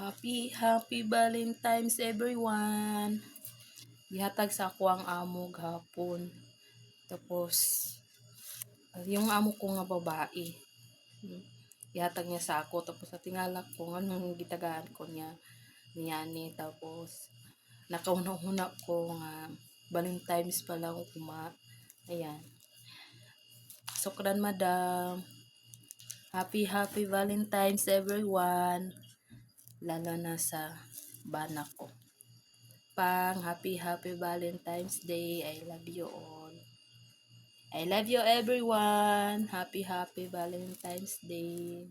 Happy Valentine's everyone. Gihatag sa ako ang amo gahapon. Tapos yung amo ko nga babae. Gihatag niya sa ako tapos natingala ko anong gitagaan ko niya ni tapos nakauna-una ko nga Valentine's pa lang uma. Ayan. Sukran madam. Happy Valentine's everyone. Lalo na sa bana ko. Happy Valentine's Day. I love you all. I love you everyone. Happy Valentine's Day.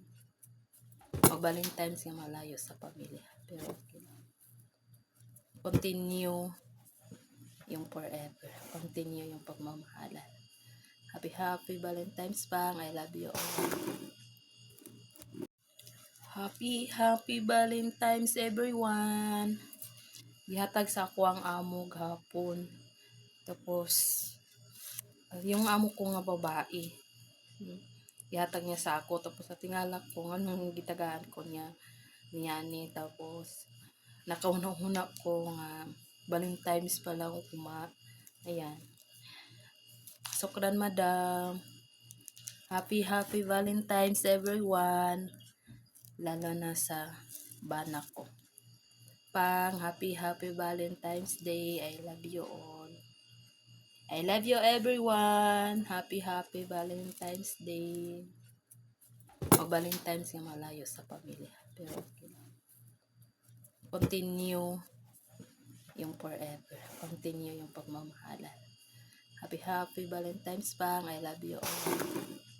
Mag-Valentine's nga malayo sa pamilya. Pero okay lang. Continue yung forever. Continue yung pagmamahalan. Happy Valentine's pang. I love you all. Happy Valentine's everyone. Gihatag sa ako ang amo gahapon. Tapos yung amo ko nga babae. Gihatag niya sa ako tapos natingala ko anong gitagaan ko niya ni tapos nakauna-una ko nga Valentine's pa lang uma. Ayan. Sukran madam. Happy Valentine's everyone. Lalo na sa bana ko. Happy Valentine's Day. I love you all. I love you everyone. Happy Valentine's Day. Mag-Valentine's nga malayo sa pamilya. Pero okay lang. Continue yung forever. Continue yung pagmamahalan. Happy Valentine's pang. I love you all.